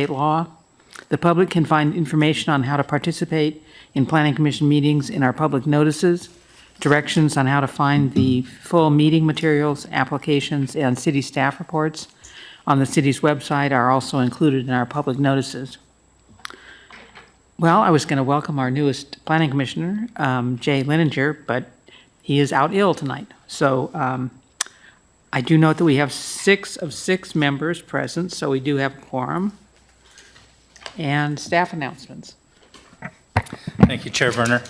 state law. The public can find information on how to participate in Planning Commission meetings in our public notices. Directions on how to find the full meeting materials, applications, and city staff reports on the city's website are also included in our public notices. Well, I was going to welcome our newest planning commissioner, Jay Lininger, but he is out ill tonight. So I do note that we have 6 of 6 members present, so we do have a quorum. And staff announcements. Thank you, Chair Werner.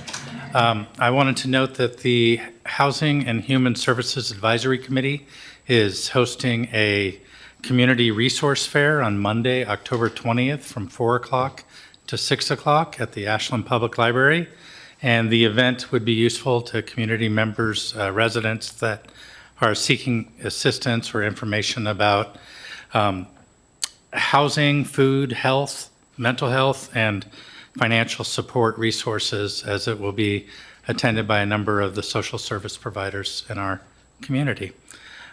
I wanted to note that the Housing and Human Services Advisory Committee is hosting a community resource fair on Monday, October 20th from 4 o'clock to 6 o'clock at the Ashland Public Library. And the event would be useful to community members, residents that are seeking assistance or information about housing, food, health, mental health, and financial support resources, as it will be attended by a number of the social service providers in our community.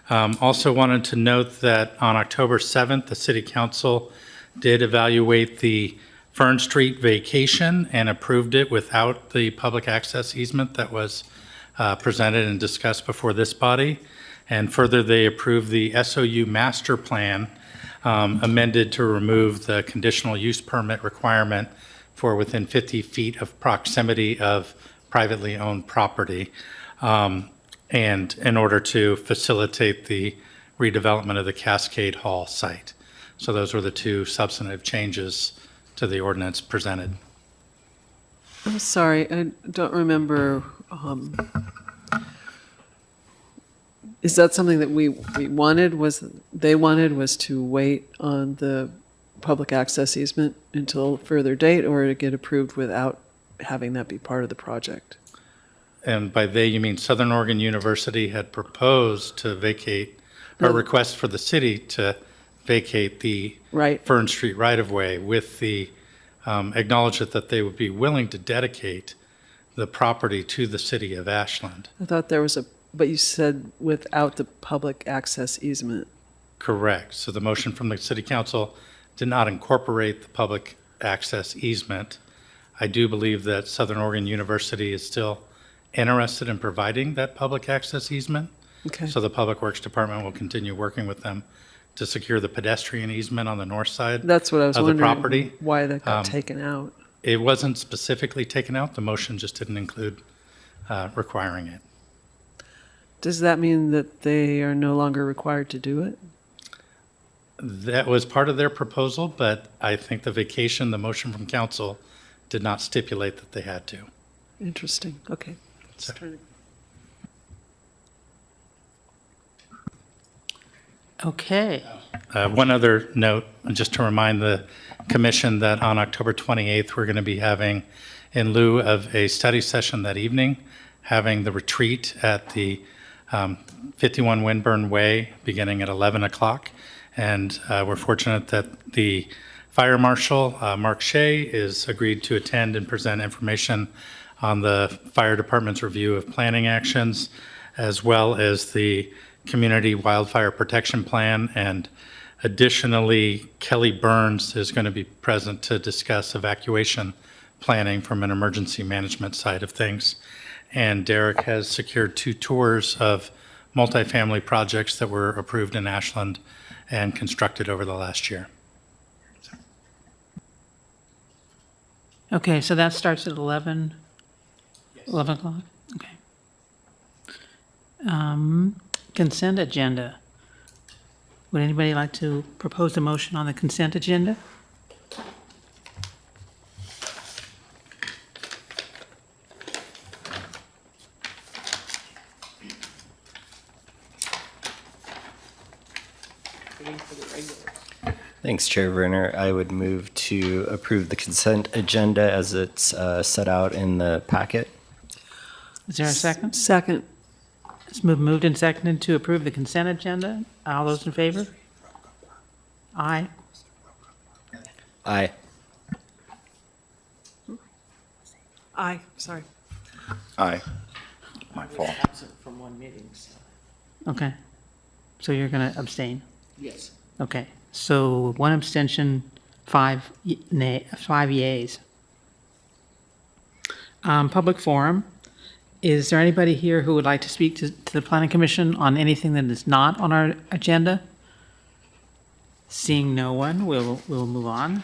Also wanted to note that on October 7th, the City Council did evaluate the Fern Street vacation and approved it without the public access easement that was presented and discussed before this body. And further, they approved the SOU master plan amended to remove the conditional use permit requirement for within 50 feet of proximity of privately owned property, and in order to facilitate the redevelopment of the Cascade Hall site. So those were the 2 substantive changes to the ordinance presented. I'm sorry, I don't remember. Is that something that we wanted? They wanted was to wait on the public access easement until a further date, or to get approved without having that be part of the project? And by they, you mean Southern Oregon University had proposed to vacate, or request for the city to vacate the Fern Street right-of-way with the acknowledgement that they would be willing to dedicate the property to the city of Ashland. I thought there was but you said without the public access easement. Correct. So the motion from the City Council did not incorporate the public access easement. I do believe that Southern Oregon University is still interested in providing that public access easement. Okay. So the Public Works Department will continue working with them to secure the pedestrian easement on the north side. That's what I was of the wondering, property. why that got taken out. It wasn't specifically taken out. The motion just didn't include requiring it. Does that mean that they are no longer required to do it? That was part of their proposal, but I think the vacation, the motion from council, did not stipulate that they had to. Interesting, okay. So- Okay. One other note, just to remind the commission that on October 28th, we're going to be having, in lieu of a study session that evening, having the retreat at the 51 Windburn Way beginning at 11 o'clock. And we're fortunate that the Fire Marshal, Mark Shea, is agreed to attend and present information on the fire department's review of planning actions, as well as the Community Wildfire Protection Plan. And additionally, Kelly Burns is going to be present to discuss evacuation planning from an emergency management side of things. And Derek has secured 2 tours of multifamily projects that were approved in Ashland and constructed over the last year. Okay, so that starts at 11? Yes. 11 o'clock? Okay. Consent agenda. Would anybody like to propose a motion on the consent agenda? Thanks, Chair Werner. I would move to approve the consent agenda as it's set out in the packet. Is there a second? Second. It's moved and seconded to approve the consent agenda. All those in favor? Aye. Aye. Aye, sorry. Aye. My fault. Absent from one meeting, so. Okay. So you're going to abstain? Yes. Okay. So 1 abstention, 5 yeas. Public forum. Is there anybody here who would like to speak to the Planning Commission on anything that is not on our agenda? Seeing no one, we'll move on.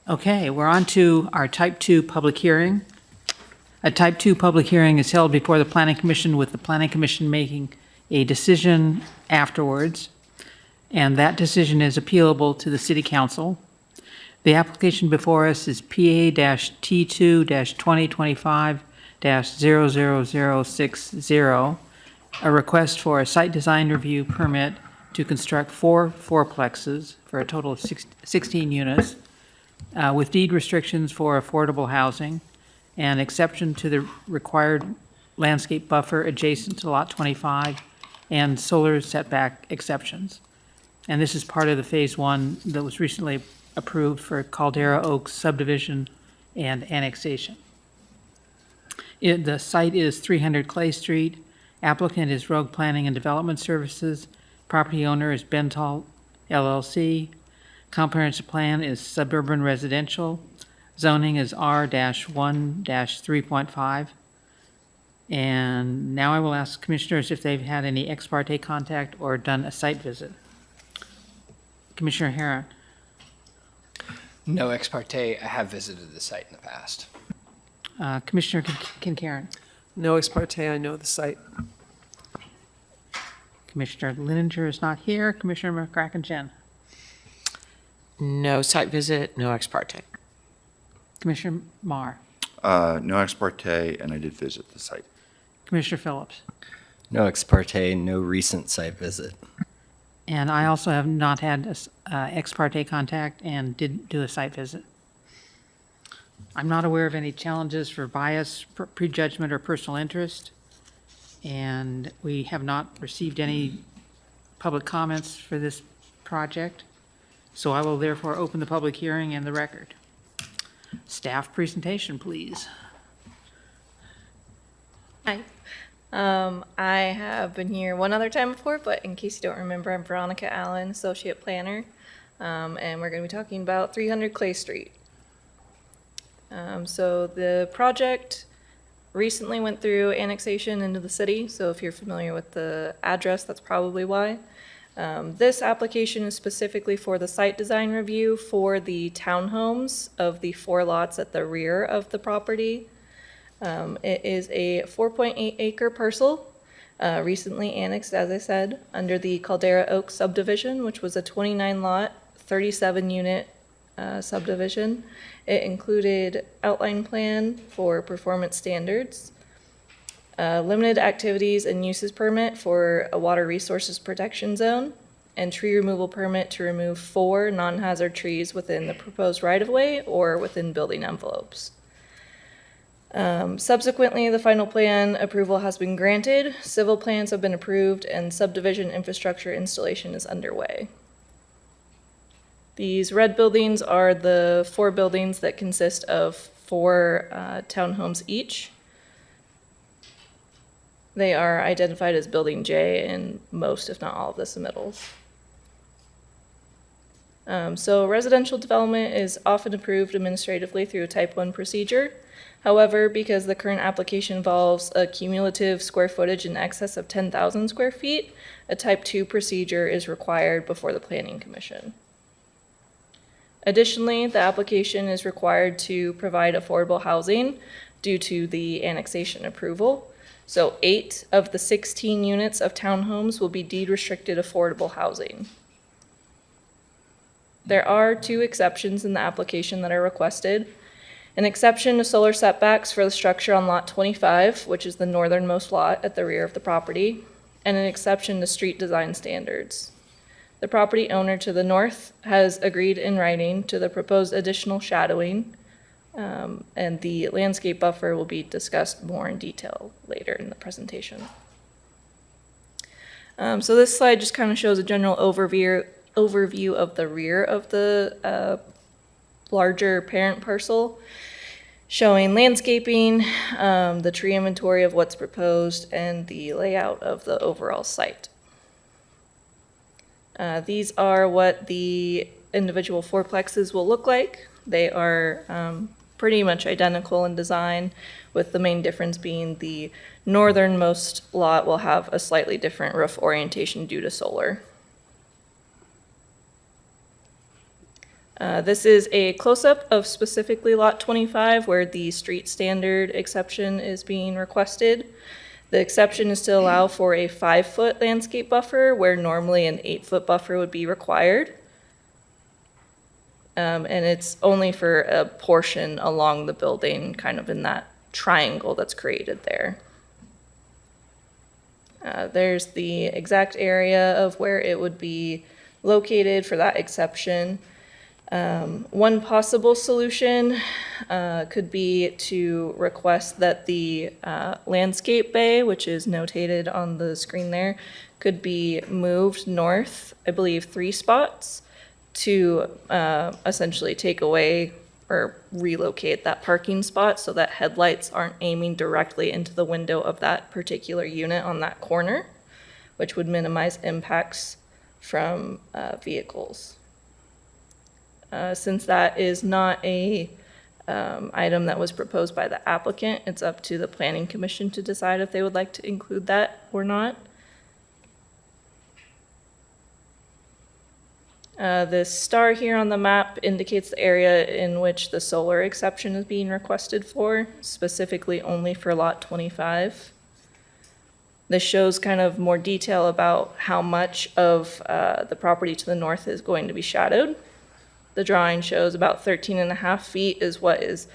Okay, we're on to our Type 2 public hearing. A Type 2 public hearing is held before the Planning Commission, with the Planning Commission making a decision afterwards, and that decision is appealable to the City Council. The application before us is PA-T2-2025-00060, a request for a site design review permit to construct 4 fourplexes for a total of 16 units, with deed restrictions for affordable housing and exception to the required landscape buffer adjacent to Lot 25 and solar setback exceptions. And this is part of the Phase 1 that was recently approved for Caldera Oaks subdivision and annexation. The site is 300 Clay Street. Applicant is Rogue Planning and Development Services. Property owner is Bental LLC. Comprehensive plan is suburban residential. Zoning is R-1-3.5. And now I will ask commissioners if they've had any ex parte contact or done a site visit. Commissioner Herron. No ex parte. I have visited the site in the past. Commissioner Kincairn. No ex parte, I know the site. Commissioner Lininger is not here. Commissioner McCracken-Jen. No site visit, no ex parte. Commissioner Marr. No ex parte, and I did visit the site. Commissioner Phillips. No ex parte, no recent site visit. And I also have not had ex parte contact and did do a site visit. I'm not aware of any challenges for bias, prejudgment, or personal interest. And we have not received any public comments for this project. So I will therefore open the public hearing and the record. Staff presentation, please. Hi. I have been here one other time before, but in case you don't remember, I'm Veronica Allen, Associate Planner, and we're going to be talking about 300 Clay Street. So the project recently went through annexation into the city, so if you're familiar with the address, that's probably why. This application is specifically for the site design review for the townhomes of the 4 lots at the rear of the property. It is a 4.8 acre parcel, recently annexed, as I said, under the Caldera Oaks subdivision, which was a 29 lot, 37 unit subdivision. It included outline plan for performance standards, limited activities and uses permit for a water resources protection zone, and tree removal permit to remove 4 non-hazard trees within the proposed right-of-way or within building envelopes. Subsequently, the final plan approval has been granted, civil plans have been approved, and subdivision infrastructure installation is underway. These red buildings are the 4 buildings that consist of 4 townhomes each. They are identified as Building J in most, if not all, of the submittals. So residential development is often approved administratively through a Type 1 procedure. However, because the current application involves a cumulative square footage in excess of 10,000 square feet, a Type 2 procedure is required before the Planning Commission. Additionally, the application is required to provide affordable housing due to the annexation approval. So 8 of the 16 units of townhomes will be deed restricted affordable housing. There are 2 exceptions in the application that are requested. An exception to solar setbacks for the structure on lot 25, which is the northernmost lot at the rear of the property, and an exception to street design standards. The property owner to the north has agreed in writing to the proposed additional shadowing, and the landscape buffer will be discussed more in detail later in the presentation. So this slide just kind of shows a general overview of the rear of the larger parent parcel, showing landscaping, the tree inventory of what's proposed, and the layout of the overall site. These are what the individual fourplexes will look like. They are pretty much identical in design, with the main difference being the northernmost lot will have a slightly different roof orientation due to solar. This is a close-up of specifically Lot 25, where the street standard exception is being requested. The exception is to allow for a 5-foot landscape buffer, where normally an 8-foot buffer would be required. And it's only for a portion along the building, kind of in that triangle that's created there. There's the exact area of where it would be located for that exception. One possible solution could be to request that the landscape bay, which is notated on the screen there, could be moved north, I believe 3 spots, to essentially take away or relocate that parking spot so that headlights aren't aiming directly into the window of that particular unit on that corner, which would minimize impacts from vehicles. Since that is not a item that was proposed by the applicant, it's up to the Planning Commission to decide if they would like to include that or not. This star here on the map indicates the area in which the solar exception is being requested for, specifically only for Lot 25. This shows kind of more detail about how much of the property to the north is going to be shadowed. The drawing shows about 13.5 feet is what is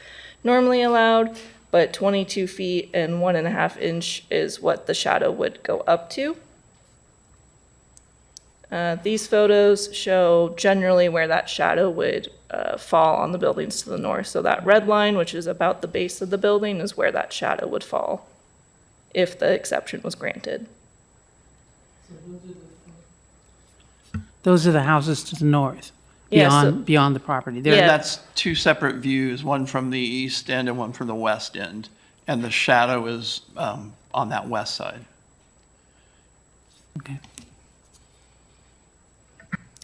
normally allowed, but 22 feet and 1.5 inch is what the shadow would go up to. These photos show generally where that shadow would fall on the buildings to the north. So that red line, which is about the base of the building, is where that shadow would fall if the exception was granted. Those are the houses to the north, Yeah, so- beyond the property. Yeah. And that's 2 separate views, one from the east end and one from the west end. And the shadow is on that west side. Okay.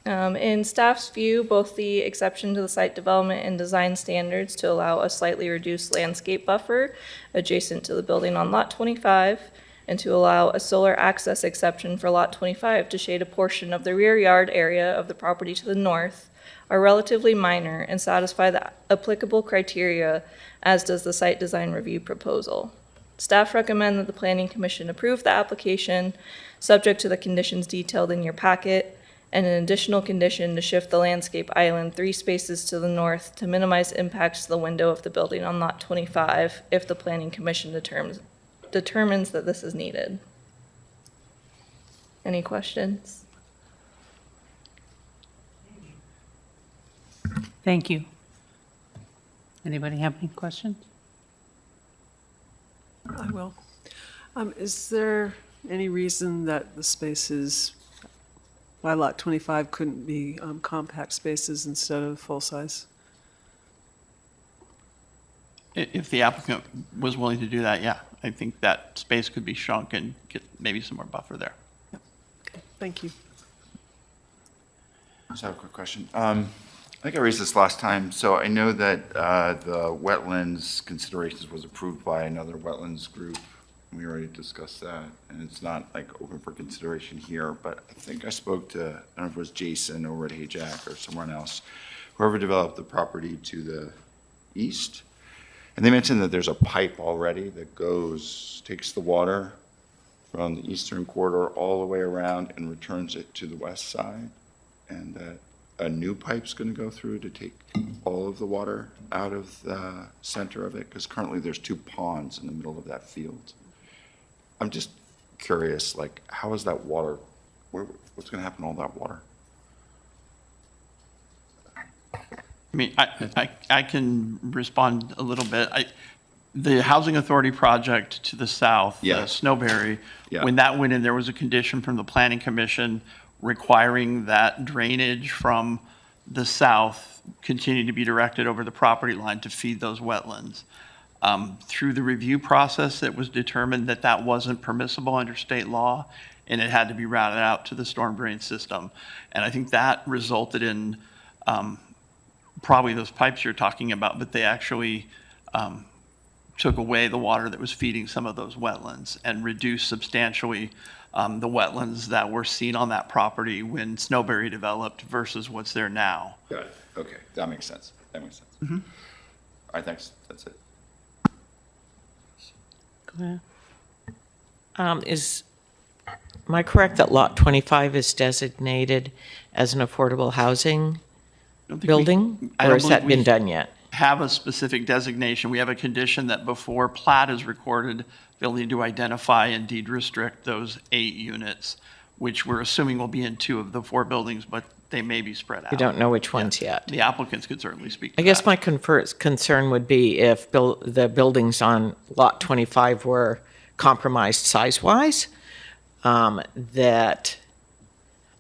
In staff's view, both the exception to the site development and design standards to allow a slightly reduced landscape buffer adjacent to the building on Lot 25, and to allow a solar access exception for Lot 25 to shade a portion of the rear yard area of the property to the north, are relatively minor and satisfy the applicable criteria, as does the site design review proposal. Staff recommend that the Planning Commission approve the application, subject to the conditions detailed in your packet, and an additional condition to shift the landscape island 3 spaces to the north to minimize impacts to the window of the building on Lot 25 if the Planning Commission determines that this is needed. Any questions? Thank you. Anybody have any questions? I will. Is there any reason that the spaces by Lot 25 couldn't be compact spaces instead of full size? If the applicant was willing to do that, yeah, I think that space could be shrunk and get maybe some more buffer there. Okay, thank you. Just have a quick question. I think I raised this last time. So I know that the wetlands considerations was approved by another wetlands group. We already discussed that, and it's not like open for consideration here, but I think I spoke to, I don't know if it was Jason over at Hayjack or someone else, whoever developed the property to the east. And they mentioned that there's a pipe already that takes the water from the eastern corridor all the way around and returns it to the west side. And that a new pipe's going to go through to take all of the water out of the center of it, because currently there's 2 ponds in the middle of that field. I'm just curious, like, how is that water, what's going to happen to all that water? I mean, I can respond a little bit. The Housing Authority project to the south, Yeah. Snowberry, Yeah. when that went in, there was a condition from the Planning Commission requiring that drainage from the south continue to be directed over the property line to feed those wetlands. Through the review process, it was determined that that wasn't permissible under state law, and it had to be routed out to the storm drain system. And I think that resulted in probably those pipes you're talking about, but they actually took away the water that was feeding some of those wetlands and reduced substantially the wetlands that were seen on that property when Snowberry developed versus what's there now. Got it. Okay, that makes sense. That makes sense. All right, thanks. That's it. Go ahead. Am I correct that Lot 25 is designated as an affordable housing Don't think we- building? I Or don't has that believe been done yet? have a specific designation. We have a condition that before plat is recorded, they'll need to identify and deed restrict those 8 units, which we're assuming will be in 2 of the 4 buildings, but they may be spread out. You don't know which ones yet. The applicants could certainly speak to I guess that. my concern would be if the buildings on Lot 25 were compromised size-wise, that,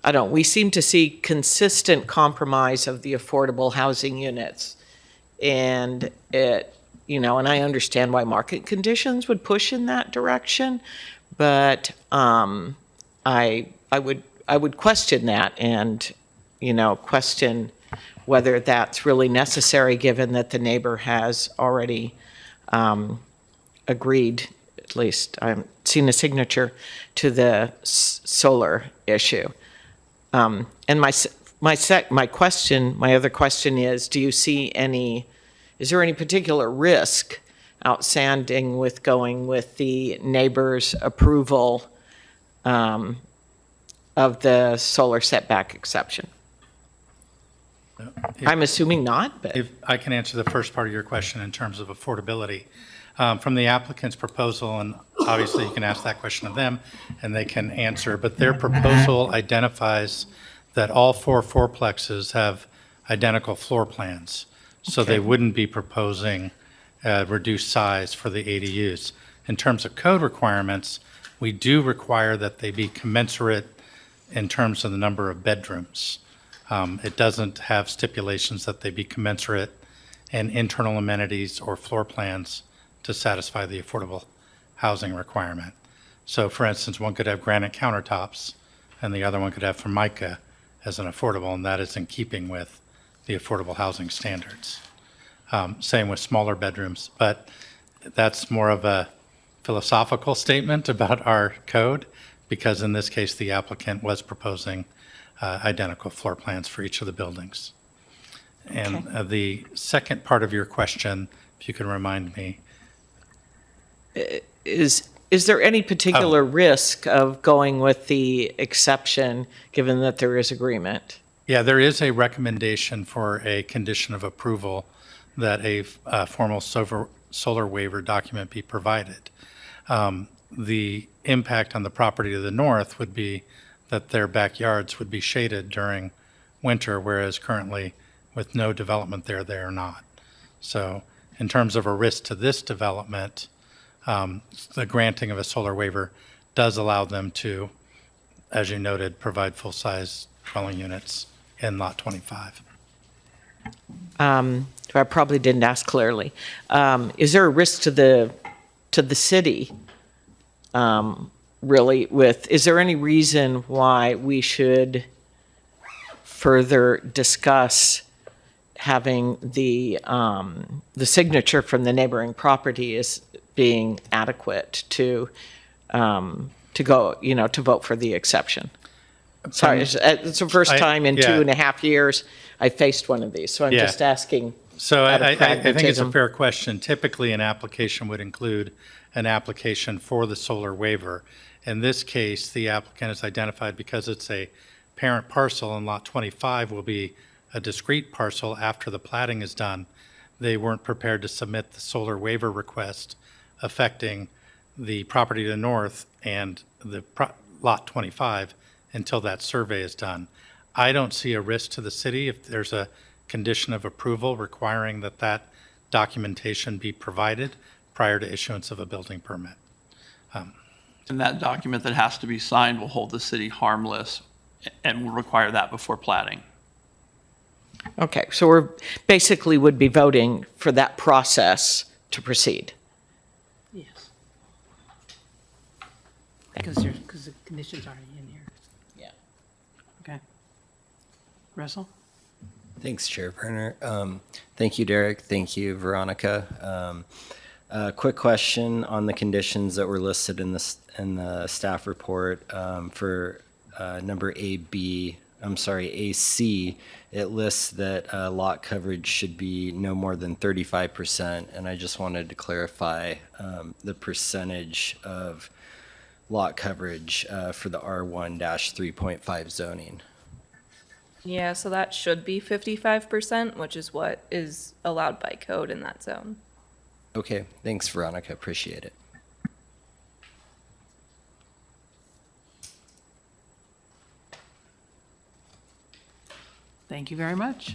I don't, we seem to see consistent compromise of the affordable housing units. And it, and I understand why market conditions would push in that direction, but I would question that and, question whether that's really necessary, given that the neighbor has already agreed, at least I've seen a signature, to the solar issue. And my other question is, do you see is there any particular risk outstanding with going with the neighbor's approval of the solar setback exception? I'm assuming not, but. If I can answer the first part of your question in terms of affordability. From the applicant's proposal, and obviously you can ask that question of them and they can answer, but their proposal identifies that all 4 fourplexes have identical floor plans. So they wouldn't be proposing reduced size for the ADUs. In terms of code requirements, we do require that they be commensurate in terms of the number of bedrooms. It doesn't have stipulations that they be commensurate in internal amenities or floor plans to satisfy the affordable housing requirement. So for instance, one could have granite countertops and the other one could have Formica as an affordable, and that is in keeping with the affordable housing standards. Same with smaller bedrooms, but that's more of a philosophical statement about our code, because in this case, the applicant was proposing identical floor plans for each of the buildings. And the second part of your question, if you can remind me. Is there any particular risk of going with the exception, given that there is agreement? Yeah, there is a recommendation for a condition of approval that a formal solar waiver document be provided. The impact on the property to the north would be that their backyards would be shaded during winter, whereas currently with no development there, they are not. So in terms of a risk to this development, the granting of a solar waiver does allow them to, as you noted, provide full-size dwelling units in Lot 25. I probably didn't ask clearly. Is there a risk to the city, really, is there any reason why we should further discuss having the signature from the neighboring property as being adequate to go, to vote for the exception? Sorry, it's the first time in 2.5 years I faced one of these, so I'm just asking. So out of I think it's a pragmatism. fair question. Typically, an application would include an application for the solar waiver. In this case, the applicant is identified because it's a parent parcel, and Lot 25 will be a discrete parcel after the platting is done. They weren't prepared to submit the solar waiver request affecting the property to the north and the Lot 25 until that survey is done. I don't see a risk to the city if there's a condition of approval requiring that that documentation be provided prior to issuance of a building permit. And that document that has to be signed will hold the city harmless and will require that before platting. Okay, so we're basically would be voting for that process to proceed. Yes. Because the condition's already in here. Yeah. Okay. Russell? Thanks, Chair Perner. Thank you, Derek. Thank you, Veronica. Quick question on the conditions that were listed in the staff report for number AC. It lists that lot coverage should be no more than 35%, and I just wanted to clarify the percentage of lot coverage for the R1-3.5 zoning. Yeah, so that should be 55%, which is what is allowed by code in that zone. Okay, thanks, Veronica. Appreciate it. Thank you very much.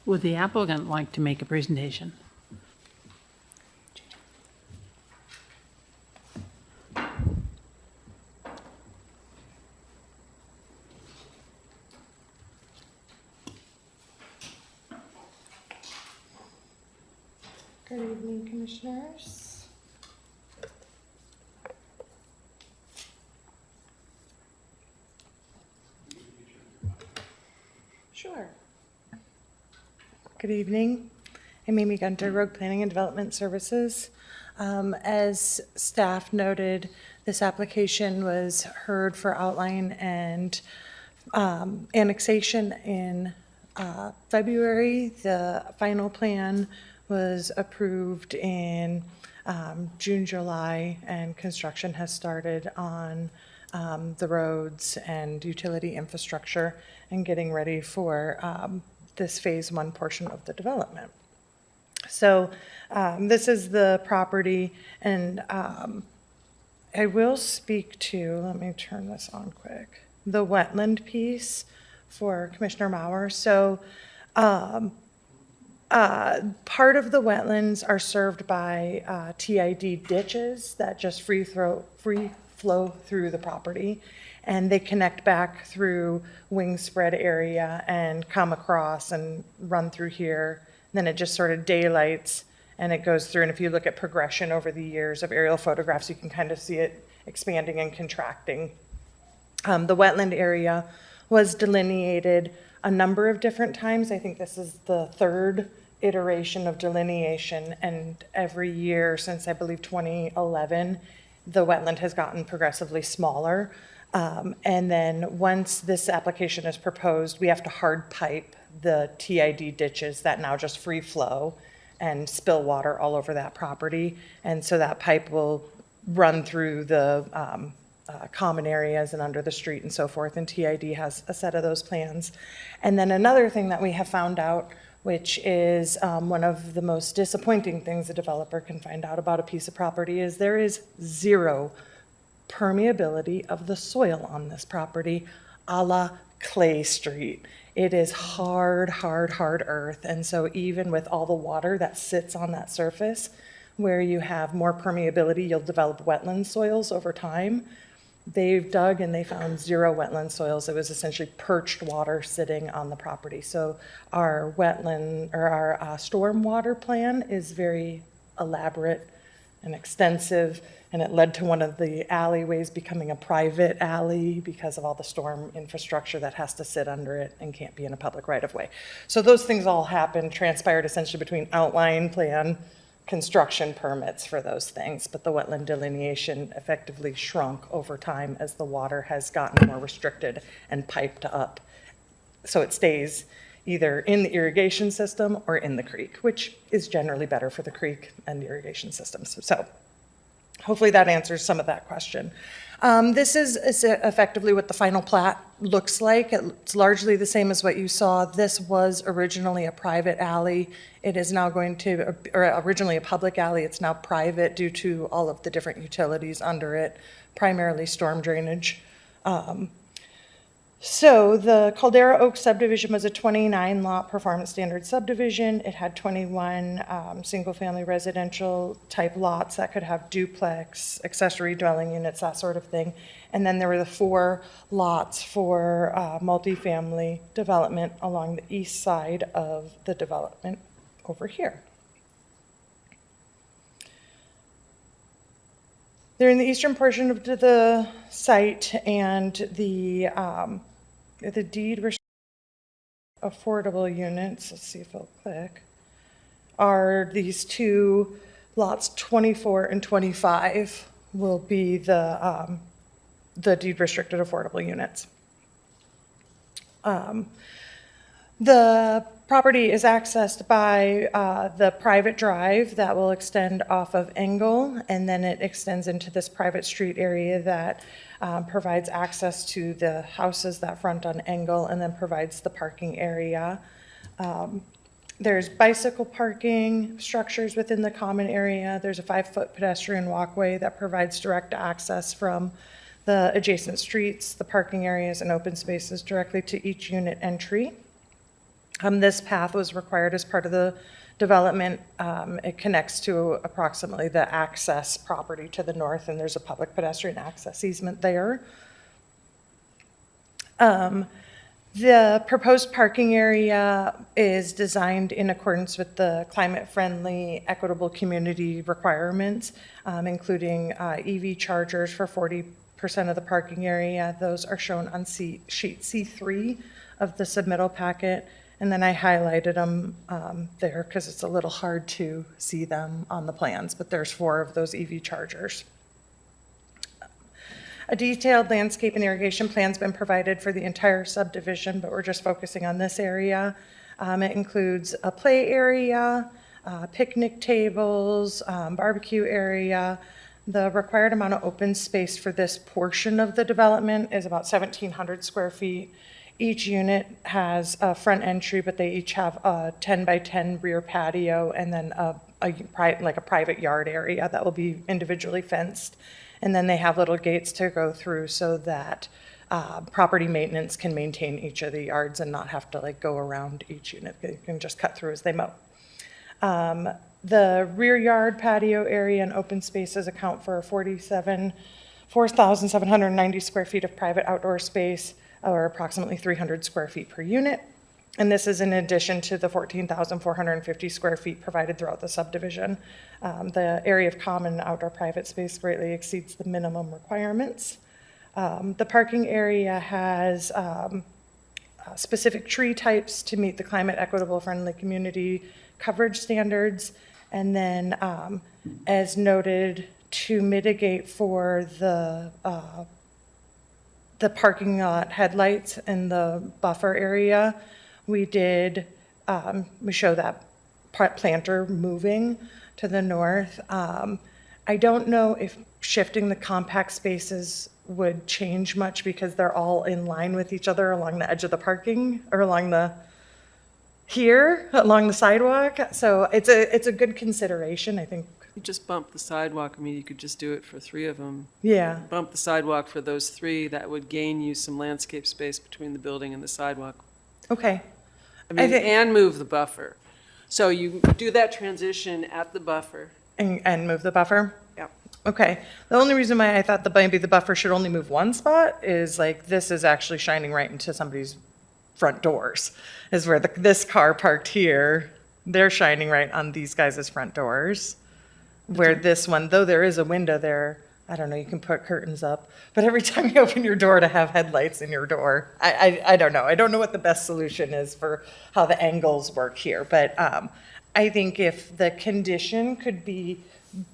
Would the applicant like to make a presentation? Good evening, Commissioners. Sure. Good evening. I'm Amy Gunter, Rogue Planning and Development Services. As staff noted, this application was heard for outline and annexation in February. The final plan was approved in June, July, and construction has started on the roads and utility infrastructure and getting ready for this phase one portion of the development. So this is the property, and I will speak to, let me turn this on quick, the wetland piece for Commissioner Mauer. So part of the wetlands are served by TID ditches that just free flow through the property, and they connect back through wing spread area and come across and run through here. Then it just sort of daylights and it goes through. And if you look at progression over the years of aerial photographs, you can kind of see it expanding and contracting. The wetland area was delineated a number of different times. I think this is the third iteration of delineation, and every year since I believe 2011, the wetland has gotten progressively smaller. And then once this application is proposed, we have to hard pipe the TID ditches that now just free flow and spill water all over that property. And so that pipe will run through the common areas and under the street and so forth. And TID has a set of those plans. And then another thing that we have found out, which is one of the most disappointing things a developer can find out about a piece of property, is there is zero permeability of the soil on this property, a la Clay Street. It is hard, hard, hard earth. And so even with all the water that sits on that surface, where you have more permeability, you'll develop wetland soils over time. They've dug and they found zero wetland soils. It was essentially perched water sitting on the property. So our wetland, or our stormwater plan is very elaborate and extensive, and it led to one of the alleyways becoming a private alley because of all the storm infrastructure that has to sit under it and can't be in a public right-of-way. So those things all happened, transpired essentially between outline plan, construction permits for those things, but the wetland delineation effectively shrunk over time as the water has gotten more restricted and piped up. So it stays either in the irrigation system or in the creek, which is generally better for the creek and the irrigation systems. So hopefully that answers some of that question. This is effectively what the final plat looks like. It's largely the same as what you saw. This was originally a private alley. It is now going to, or originally a public alley. It's now private due to all of the different utilities under it, primarily storm drainage. So the Caldera Oak subdivision was a 29-lot performance standard subdivision. It had 21 single-family residential type lots that could have duplex, accessory dwelling units, that sort of thing. And then there were the 4 lots for multifamily development along the east side of the development over here. They're in the eastern portion of the site, and the deed affordable units, let's see if it'll click, are these two lots, 24 and 25, will be the deed restricted affordable units. The property is accessed by the private drive that will extend off of Engel, and then it extends into this private street area that provides access to the houses that front on Engel, and then provides the parking area. There's bicycle parking structures within the common area. There's a 5-foot pedestrian walkway that provides direct access from the adjacent streets, the parking areas, and open spaces directly to each unit entry. This path was required as part of the development. It connects to approximately the access property to the north, and there's a public pedestrian access easement there. The proposed parking area is designed in accordance with the climate-friendly, equitable community requirements, including EV chargers for 40% of the parking area. Those are shown on sheet C3 of the submittal packet. And then I highlighted them there because it's a little hard to see them on the plans, but there's 4 of those EV chargers. A detailed landscape and irrigation plan's been provided for the entire subdivision, but we're just focusing on this area. It includes a play area, picnic tables, barbecue area. The required amount of open space for this portion of the development is about 1,700 square feet. Each unit has a front entry, but they each have a 10 by 10 rear patio, and then a private yard area that will be individually fenced. And then they have little gates to go through so that property maintenance can maintain each of the yards and not have to like go around each unit. They can just cut through as they mow. The rear yard patio area and open spaces account for 4,790 square feet of private outdoor space, or approximately 300 square feet per unit. And this is in addition to the 14,450 square feet provided throughout the subdivision. The area of common outdoor private space greatly exceeds the minimum requirements. The parking area has specific tree types to meet the climate equitable friendly community coverage standards. And then as noted, to mitigate for the parking lot headlights in the buffer area, we show that planter moving to the north. I don't know if shifting the compact spaces would change much because they're all in line with each other along the edge of the parking, or along the sidewalk. So it's a good consideration, I think. You just bump the sidewalk. I mean, you could just do it for 3 of them. Yeah. Bump the sidewalk for those 3. That would gain you some landscape space between the building and the sidewalk. Okay. I mean, and move the buffer. So you do that transition at the buffer. And move the buffer? Yep. Okay. The only reason why I thought maybe the buffer should only move one spot is like this is actually shining right into somebody's front doors, is where this car parked here, they're shining right on these guys' front doors. Where this one, though there is a window there, I don't know, you can put curtains up, but every time you open your door to have headlights in your door, I don't know. I don't know what the best solution is for how the angles work here, but I think if the condition could be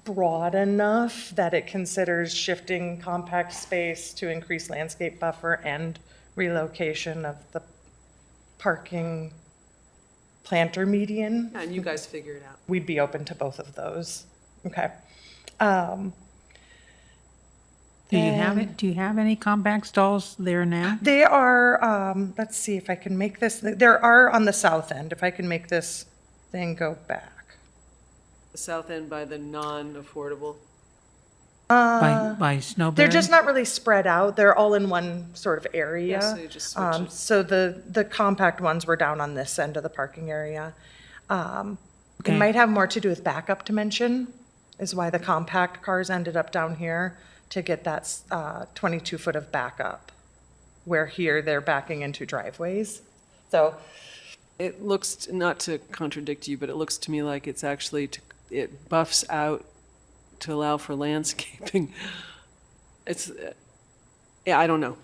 broad enough that it considers shifting compact space to increase landscape buffer and relocation of the parking planter median, And you guys figure it out. we'd be open to both of those. Okay. Do you have any compact stalls there now? They are, let's see if I can make this, there are on the south end, if I can make this thing go back. The south end by the non-affordable. By Snowberry? They're just not really spread out. They're all in one sort of area. Yeah, so you just switch it. So the compact ones were down on this end of the parking area. It Okay. might have more to do with backup dimension, is why the compact cars ended up down here to get that 22-foot of backup, where here they're backing into driveways. So It looks, not to contradict you, but it looks to me like it's actually, it buffs out to allow for landscaping. It's, yeah, I don't know.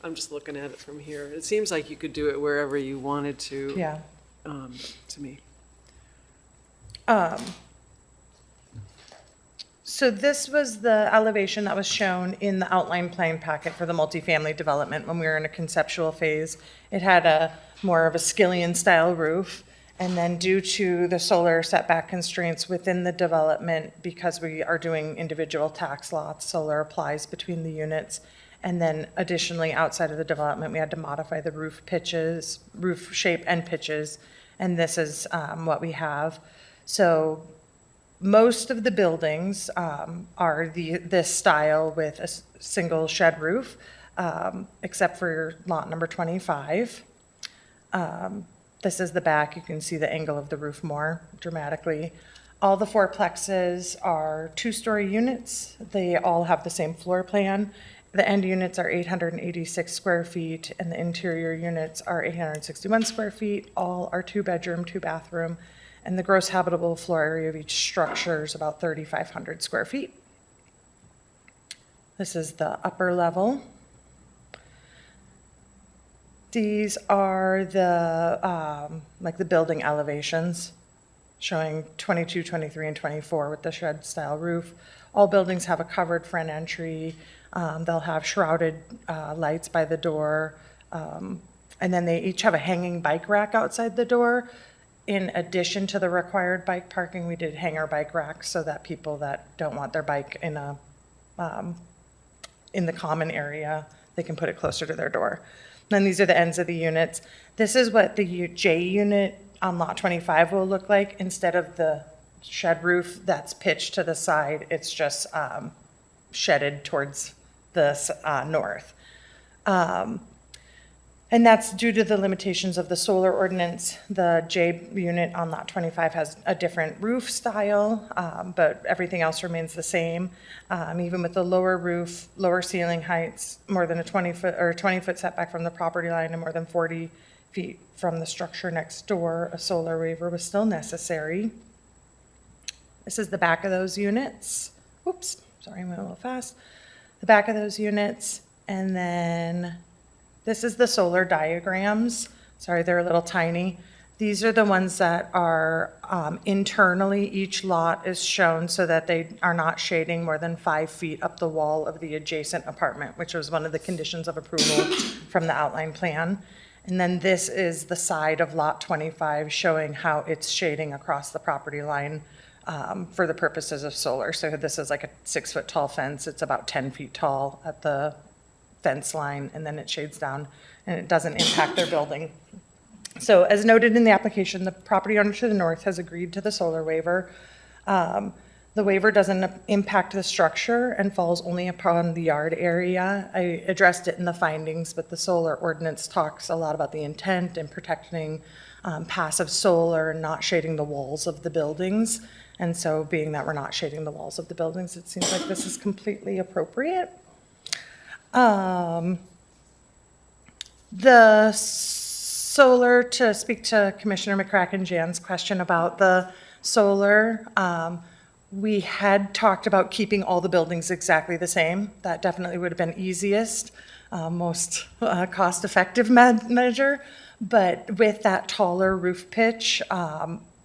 I'm just looking at it from here. It seems like you could do it wherever you wanted to. Yeah. To me. So this was the elevation that was shown in the outline plan packet for the multifamily development when we were in a conceptual phase. It had a more of a skillion-style roof, and then due to the solar setback constraints within the development, because we are doing individual tax lots, solar applies between the units. And then additionally, outside of the development, we had to modify the roof pitches, roof shape and pitches, and this is what we have. So most of the buildings are this style with a single shed roof, except for lot number 25. This is the back. You can see the angle of the roof more dramatically. All the fourplexes are 2-story units. They all have the same floor plan. The end units are 886 square feet, and the interior units are 861 square feet. All are 2-bedroom, 2-bathroom, and the gross habitable floor area of each structure is about 3,500 square feet. This is the upper level. These are the, like the building elevations, showing 22, 23, and 24 with the shed-style roof. All buildings have a covered front entry. They'll have shrouded lights by the door. And then they each have a hanging bike rack outside the door. In addition to the required bike parking, we did hanger bike racks so that people that don't want their bike in the common area, they can put it closer to their door. Then these are the ends of the units. This is what the J unit on lot 25 will look like. Instead of the shed roof that's pitched to the side, it's just shedded towards the north. And that's due to the limitations of the solar ordinance. The J unit on lot 25 has a different roof style, but everything else remains the same. Even with the lower roof, lower ceiling heights, more than a 20-foot setback from the property line and more than 40 feet from the structure next door, a solar waiver was still necessary. This is the back of those units. Oops, sorry, I went a little fast. The back of those units, and then this is the solar diagrams. Sorry, they're a little tiny. These are the ones that are internally, each lot is shown so that they are not shading more than 5 feet up the wall of the adjacent apartment, which was one of the conditions of approval from the outline plan. And then this is the side of lot 25 showing how it's shading across the property line for the purposes of solar. So this is like a 6-foot tall fence. It's about 10 feet tall at the fence line, and then it shades down, and it doesn't impact their building. So as noted in the application, the property owner to the north has agreed to the solar waiver. The waiver doesn't impact the structure and falls only upon the yard area. I addressed it in the findings, but the solar ordinance talks a lot about the intent and protecting passive solar and not shading the walls of the buildings. And so being that we're not shading the walls of the buildings, it seems like this is completely appropriate. The solar, to speak to Commissioner McCracken-Jan's question about the solar, we had talked about keeping all the buildings exactly the same. That definitely would have been easiest, most cost-effective measure. But with that taller roof pitch,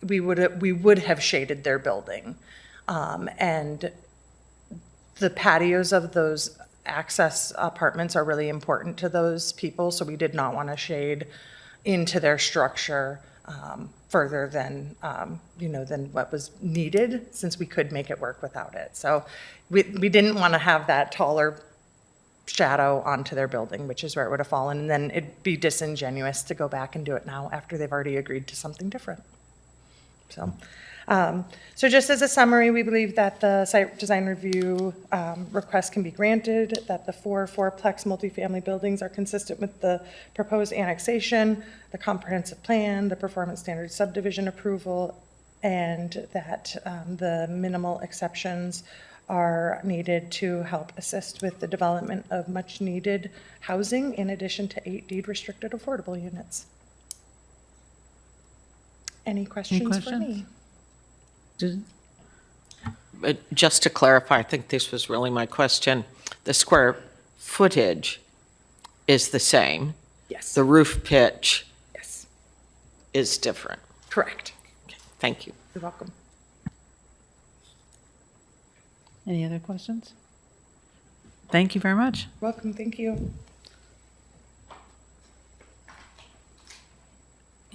we would have shaded their building. And the patios of those access apartments are really important to those people, so we did not want to shade into their structure further than than what was needed, since we could make it work without it. So we didn't want to have that taller shadow onto their building, which is where it would have fallen, and then it'd be disingenuous to go back and do it now after they've already agreed to something different. So just as a summary, we believe that the site design review request can be granted, that the fourplex multifamily buildings are consistent with the proposed annexation, the comprehensive plan, the performance standard subdivision approval, and that the minimal exceptions are needed to help assist with the development of much needed housing in addition to 8 deed restricted affordable units. Any questions for me? just to clarify, I think this was really my question. The square footage is the same. Yes. The roof pitch Yes. is different. Correct. Thank you. You're welcome. Any other questions? Thank you very much. Welcome. Thank you.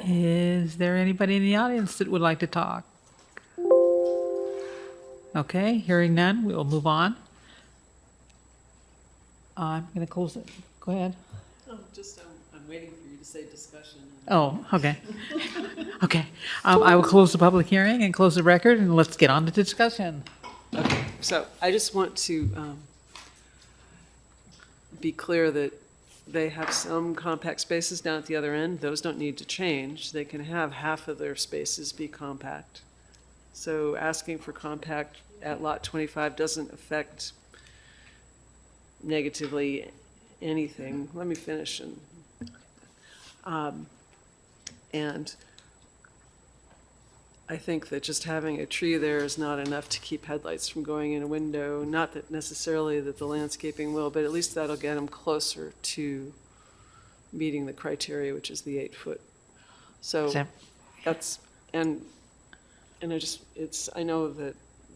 Is there anybody in the audience that would like to talk? Okay, hearing none, we will move on. I'm going to close it. Go ahead. I'm waiting for you to say discussion. Oh, okay. Okay. I will close the public hearing and close the record, and let's get on to discussion. Okay, so I just want to be clear that they have some compact spaces down at the other end. Those don't need to change. They can have half of their spaces be compact. So asking for compact at lot 25 doesn't affect negatively anything. Let me finish. And I think that just having a tree there is not enough to keep headlights from going in a window. Not that necessarily that the landscaping will, but at least that'll get them closer to meeting the criteria, which is the 8 foot. So So- that's, and I know that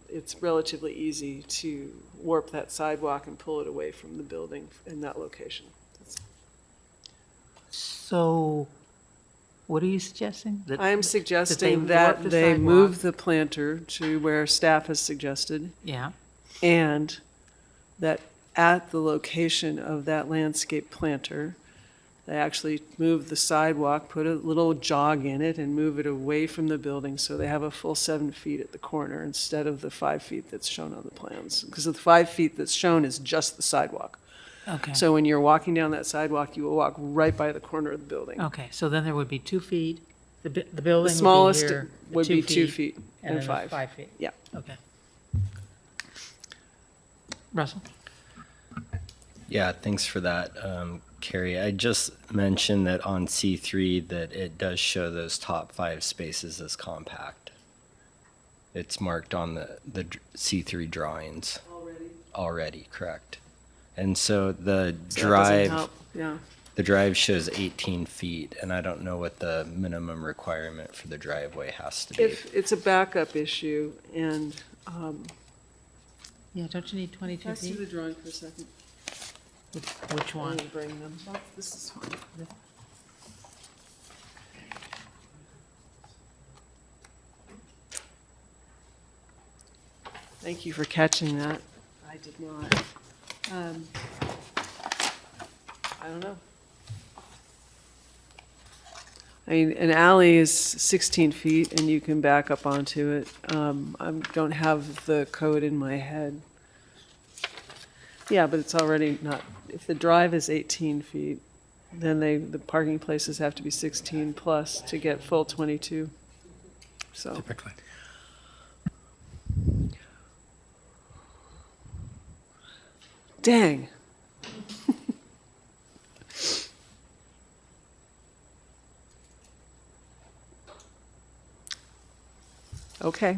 it's relatively easy to warp that sidewalk and pull it away from the building in that location. So what are you suggesting? I am suggesting warp that the they sidewalk? move the planter to where staff has suggested, Yeah, and that at the location of that landscape planter, they actually move the sidewalk, put a little jog in it, and move it away from the building so they have a full 7 feet at the corner instead of the 5 feet that's shown on the plans. Because the 5 feet that's shown is just the sidewalk. okay. So when you're walking down that sidewalk, you will walk right by the corner of the building. Okay, so then there would be 2 feet. The building The would be smallest here at would be 2 feet and and then 5. 5 feet. Yeah. Okay. Russell? Yeah, thanks for that, Carrie. I just mentioned that on C3 that it does show those top 5 spaces as compact. It's marked on the C3 drawings. Already, correct. And so the So that doesn't drive, help. Yeah. the drive shows 18 feet, and I don't know what the minimum requirement for the driveway has to be. If it's a backup issue, and Yeah, don't you need 22 let's see the feet? drawing for a second. Which one? I'll bring them. This is fine. Thank you for catching that. I did not. I don't know. I mean, an alley is 16 feet and you can back up onto it. I don't have the code in my head. Yeah, but it's already not, if the drive is 18 feet, then the parking places have to be 16 plus to get full 22. So, Typically. dang. Okay,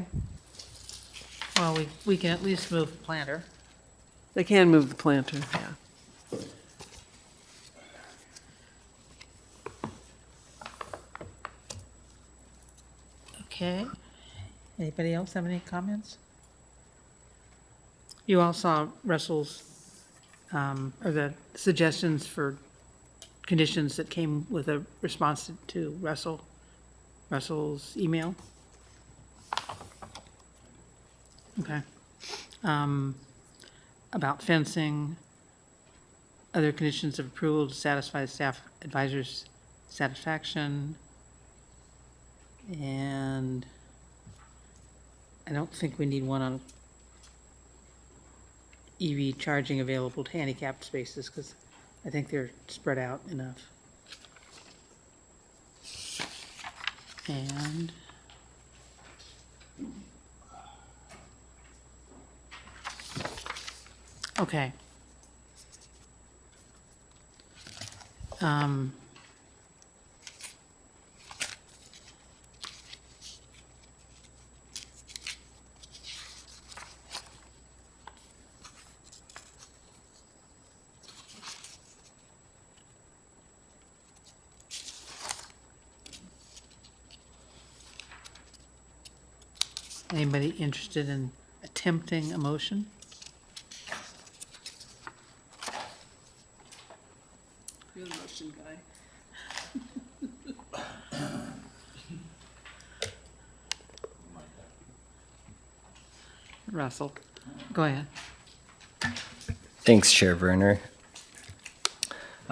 Well, we can at least move the planter. they can move the planter, yeah. Okay. Anybody else have any comments? You all saw Russell's, or the suggestions for conditions that came with a response to Russell's email? Okay. About fencing, other conditions of approval to satisfy staff advisors' satisfaction. And I don't think we need one on EV charging available to handicapped spaces, because I think they're spread out enough. And okay. Anybody interested in attempting a motion? You're the motion guy. Russell, go ahead. Thanks, Chair Werner.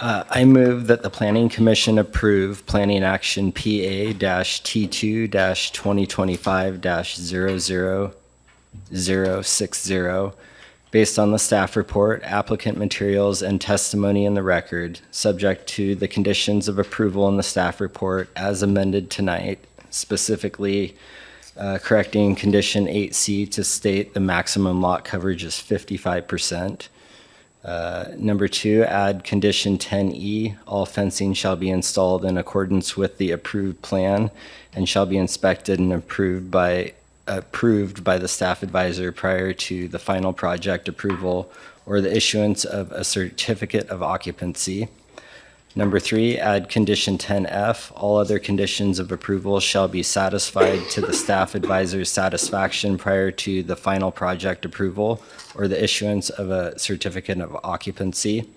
I move that the Planning Commission approve Planning Action PA-T2-2025-00060 based on the staff report, applicant materials, and testimony in the record, subject to the conditions of approval in the staff report as amended tonight, specifically correcting condition 8C to state the maximum lot coverage is 55%. Number 2, add condition 10E, all fencing shall be installed in accordance with the approved plan and shall be inspected and approved by the staff advisor prior to the final project approval or the issuance of a certificate of occupancy. Number 3, add condition 10F, all other conditions of approval shall be satisfied to the staff advisor's satisfaction prior to the final project approval or the issuance of a certificate of occupancy.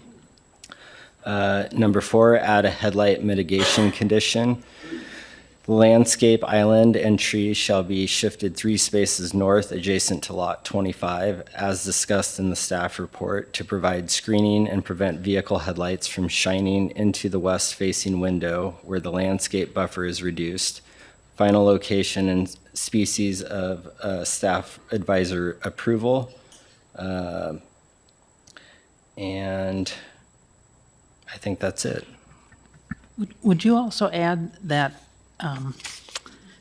Number 4, add a headlight mitigation condition. Landscape island and trees shall be shifted 3 spaces north adjacent to lot 25, as discussed in the staff report, to provide screening and prevent vehicle headlights from shining into the west-facing window where the landscape buffer is reduced. Final location and species of staff advisor approval. And I think that's it. Would you also add that,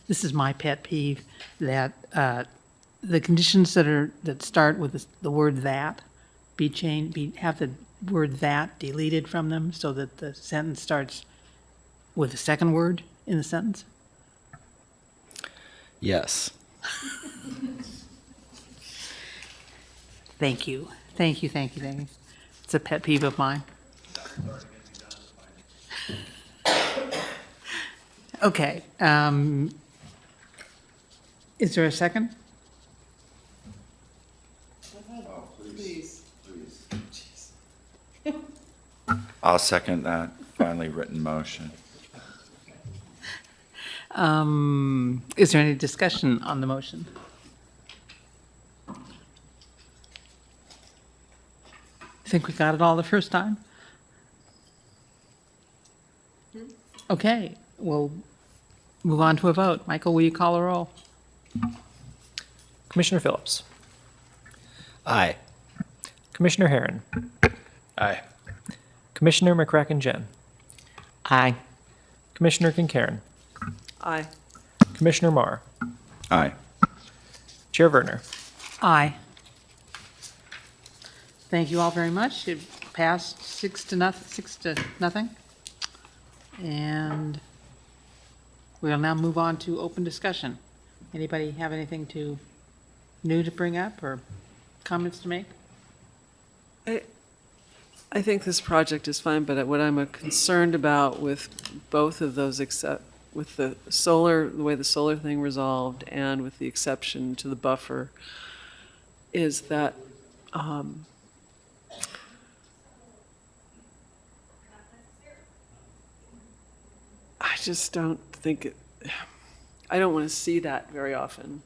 this is my pet peeve, that the conditions that start with the word "that" have the word "that" deleted from them so that the sentence starts with the second word in the sentence? Yes. Thank you. Thank you. It's a pet peeve of mine. Okay. Is there a second? I'll second that finally written motion. Is there any discussion on the motion? Think we got it all the first time? Okay, we'll move on to a vote. Michael, will you call a roll? Commissioner Phillips. Aye. Commissioner Herron. Aye. Commissioner McCracken-Jen. Aye. Commissioner Kincairn. Aye. Commissioner Marr. Aye. Chair Werner. Aye. Thank you all very much. It passed 6-0. And we'll now move on to open discussion. Anybody have anything new to bring up or comments to make? I think this project is fine, but what I'm concerned about with both of those, except with the way the solar thing resolved and with the exception to the buffer, is that I just don't think I don't want to see that very often.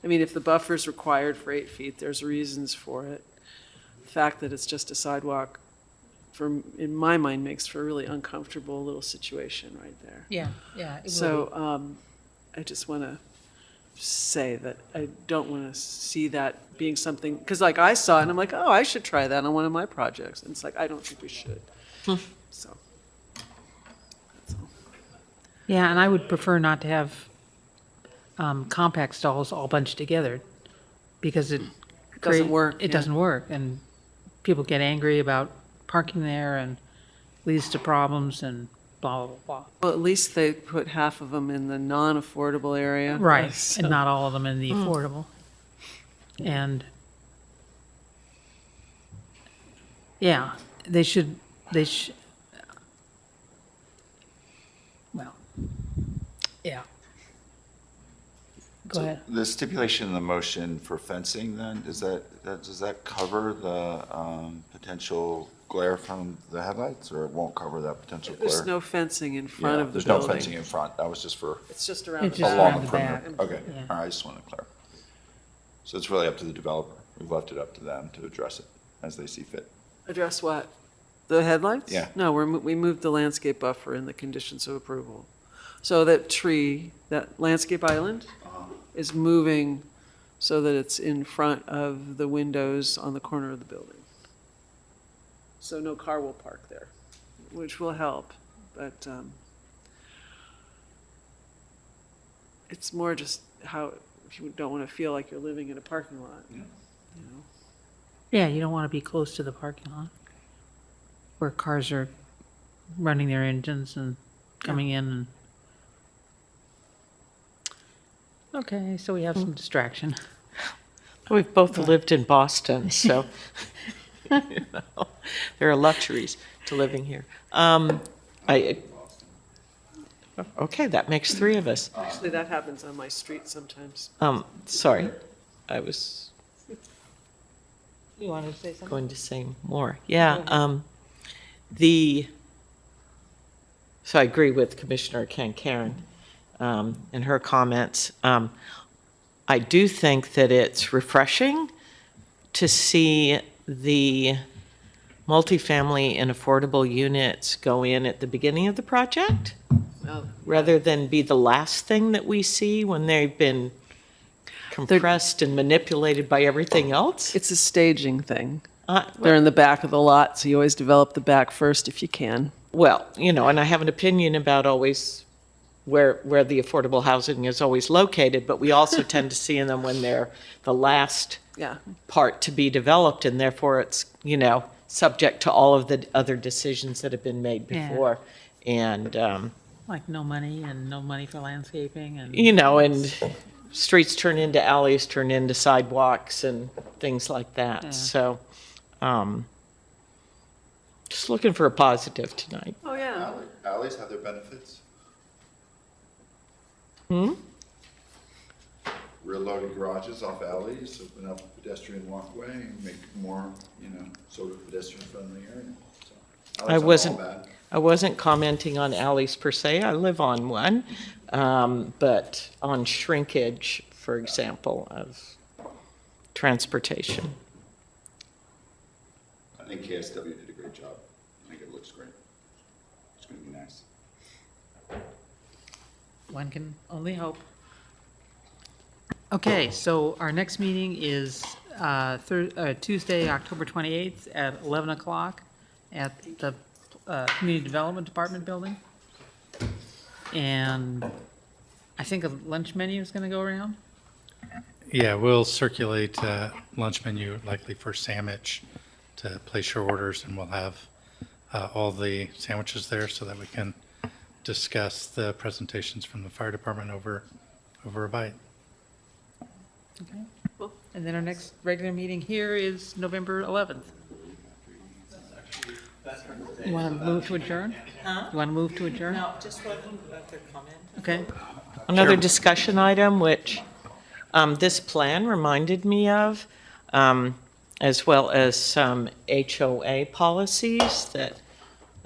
I mean, if the buffer's required for 8 feet, there's reasons for it. The fact that it's just a sidewalk, in my mind, makes for a really uncomfortable little situation right there. Yeah. It will So I just want to say that I don't want to see that being something, because like I saw it and I'm like, oh, I should try that on one of my projects. And it's like, I don't think we should. So. That's all. Yeah, and I would prefer not to have compact stalls all bunched together because it Doesn't work, It yeah. doesn't work, and people get angry about parking there and leads to problems and blah, blah, blah. Well, at least they put half of them in the non-affordable area. Right, So- and not all of them in the affordable. And, yeah, they should, well, yeah. Go ahead. The stipulation in the motion for fencing then, does that cover the potential glare from the headlights, or it won't cover that potential glare? There's no fencing in front Yeah, of the there's building. no fencing in front. That was just for It's just around It's the just back. around along the the perimeter. back. Okay, Yeah. all right, I just want to clarify. So it's really up to the developer. We've left it up to them to address it as they see fit. Address what? The headlights? Yeah. No, we moved the landscape buffer in the conditions of approval. So that tree, that landscape island is moving so that it's in front of the windows on the corner of the building. So no car will park there, which will help, but it's more just how, if you don't want to feel like you're living in a parking lot. Yeah. You know? Yeah, you don't want to be close to the parking lot where cars are running their engines and coming in and. Okay, so we have some distraction. We've both lived in Boston, so you know, there are luxuries to living here. Okay, that makes three of us. Actually, that happens on my street sometimes. Sorry, I was You wanted to say something? going to say more. Yeah, so I agree with Commissioner Karen and her comments. I do think that it's refreshing to see the multifamily and affordable units go in at the beginning of the project, Well, rather than be the last thing that we see when they've been compressed and manipulated by everything else. it's a staging thing. Uh, They're in the back of the lot, so you always develop the back first if you can. Well, you know, and I have an opinion about always where the affordable housing is always located, but we also tend to see them when they're the last Yeah. part to be developed, and therefore it's, you know, subject to all of the other decisions that have been made Yeah. before. And, Like no money and no money for landscaping and. you know, and streets turn into alleys, turn into sidewalks and things like that. Yeah. So, just looking for a positive tonight. Oh, yeah. Alleys have their benefits. Rear-loaded garages off alleys, open up pedestrian walkway, and make more, sort of pedestrian-friendly area. So, alleys aren't all bad. I wasn't commenting on alleys per se. I live on one, but on shrinkage, for example, of transportation. I think KSW did a great job. I think it looks great. It's going to be nice. One can only hope. Okay, so our next meeting is Tuesday, October 28th at 11 o'clock at the Community Development Department building. And I think a lunch menu is going to go around. Yeah, we'll circulate lunch menu likely for sandwich to place your orders, and we'll have all the sandwiches there so that we can discuss the presentations from the fire department over a bite. Okay. And then our next regular meeting here is November 11th. You want to move to adjourn? You want to move to adjourn? No, just one other comment. Okay. Another discussion item, which this plan reminded me of, as well as some HOA policies that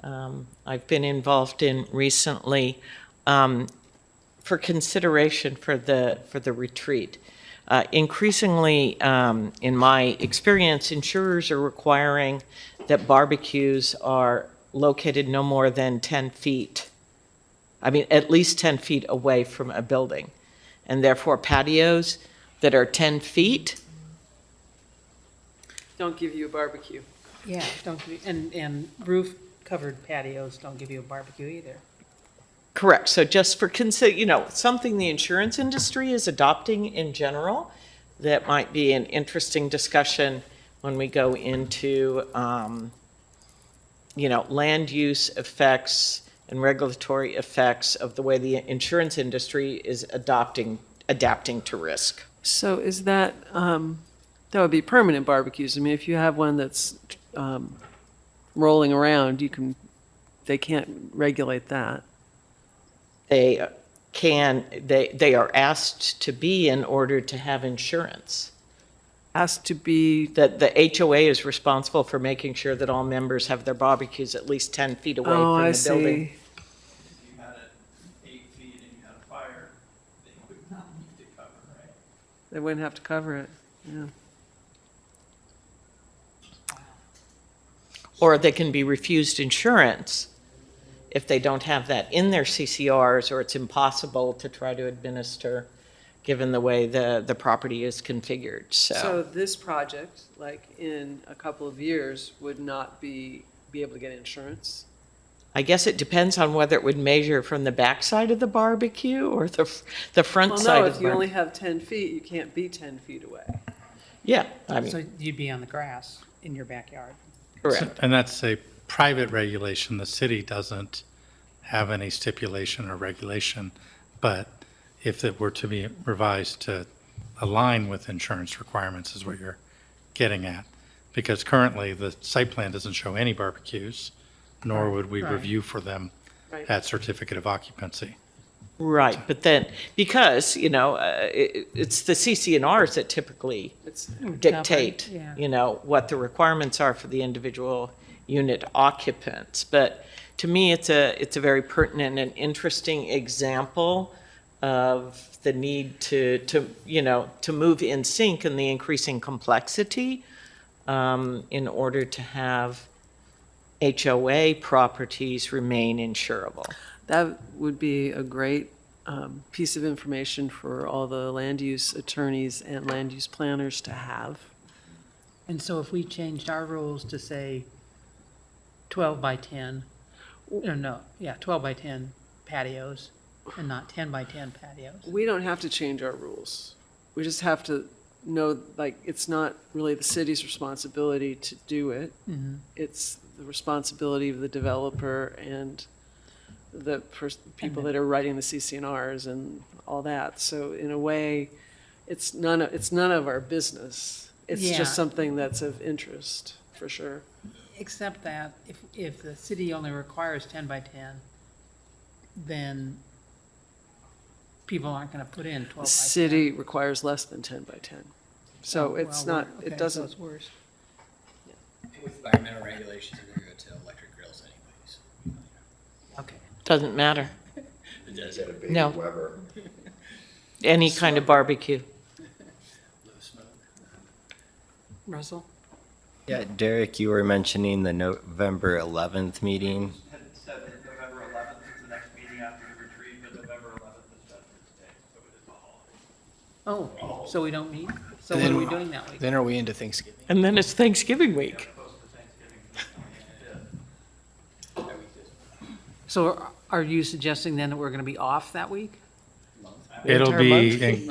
I've been involved in recently for consideration for the retreat. Increasingly, in my experience, insurers are requiring that barbecues are located no more than 10 feet. I mean, at least 10 feet away from a building. And therefore patios that are 10 feet, Don't give you a barbecue. Yeah, don't, and roof-covered patios don't give you a barbecue either. correct. So just for something the insurance industry is adopting in general, that might be an interesting discussion when we go into, land use effects and regulatory effects of the way the insurance industry is adapting to risk. So is that, that would be permanent barbecues. I mean, if you have one that's rolling around, they can't regulate that. They they are asked to be in order to have insurance. Asked to be, That the HOA is responsible for making sure that all members have their barbecues at least 10 feet away oh, from I the building. see. If you had it 8 feet and you had a fire, they would not need to cover, right? They wouldn't have to cover it, yeah. Or they can be refused insurance if they don't have that in their CCRs, or it's impossible to try to administer, given the way the property is configured, So this project, like in a couple of years, would not be able to get insurance? I guess it depends on whether it would measure from the backside of the barbecue or the front Well, side no, of if the you only barbecue. have 10 feet, you can't be 10 feet away. Yeah, I mean, So you'd be on the grass in your backyard. correct. And that's a private regulation. The city doesn't have any stipulation or regulation, but if it were to be revised to align with insurance requirements is what you're getting at. Because currently, the site plan doesn't show any barbecues, nor would we Right. review for them Right. at certificate of occupancy. Right, but then, because, it's the CCNRs that typically It's, dictate, yeah. what the requirements are for the individual unit occupants. But to me, it's a very pertinent and interesting example of the need to move in sync and the increasing complexity in order to have HOA properties remain insurable. that would be a great piece of information for all the land use attorneys and land use planners to have. And so if we changed our rules to say 12 by 10, 12 by 10 patios and not 10 by 10 patios. We don't have to change our rules. We just have to know, like, it's not really the city's responsibility to do it. Mhm. It's the responsibility of the developer and the people that are writing the CCNRs and all that. So in a way, it's none of our business. It's Yeah. just something that's of interest, for sure. Except that if the city only requires 10 by 10, then people aren't going to put in 12 by 10. The city requires less than 10 by 10. So it's Well, not, okay, it so doesn't, it's worse. With environmental regulations, they're gonna go to electric grills anyways. Okay. Doesn't matter. It does have a No. Any kind of barbecue. low smoke. Russell? Yeah, Derek, you were mentioning the November 11th meeting. Had said that November 11th is the next meeting after the retreat, but November 11th is Veterans Day, so it is a holiday. Oh, so we don't meet? So what are we doing that week? Then are we into Thanksgiving? And then it's Thanksgiving week. Close to Thanksgiving, the 25th. So are you suggesting then that we're going to be off that week? It'll entire be,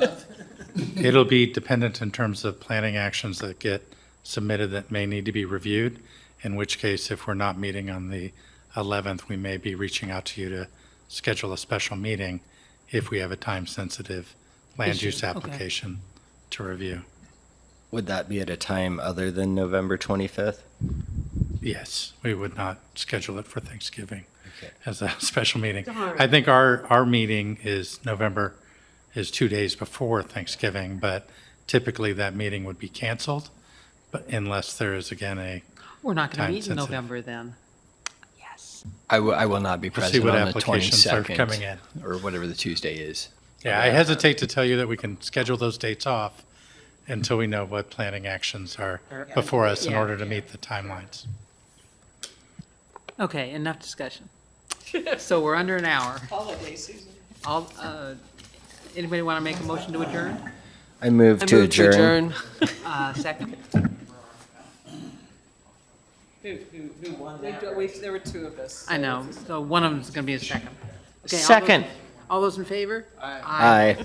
it'll be dependent in terms of planning actions that get submitted that may need to be reviewed, in which case, if we're not meeting on the 11th, we may be reaching out to you to schedule a special meeting if we have a time-sensitive land Issue, use okay. application to review. Would that be at a time other than November 25th? Yes, we would not schedule it for Thanksgiving Okay. as a special meeting. Darn. I think our meeting is 2 days before Thanksgiving, but typically that meeting would be canceled, but unless there is again We're not going to meet in Time-sensitive. November then. Yes. I will not be We'll see present what on the applications are coming 22nd, in. or whatever the Tuesday is. Yeah, I hesitate to tell you that we can schedule those dates off until we know what planning actions are before us in Yeah. order to meet the timelines. Okay, enough discussion. So we're under an hour. Holiday season. Anybody want to make a motion to adjourn? I move I to move to adjourn. Second? Who won that? There were two of us. I know, so one of them's going to be a second. Okay, Second. All those in favor? Aye.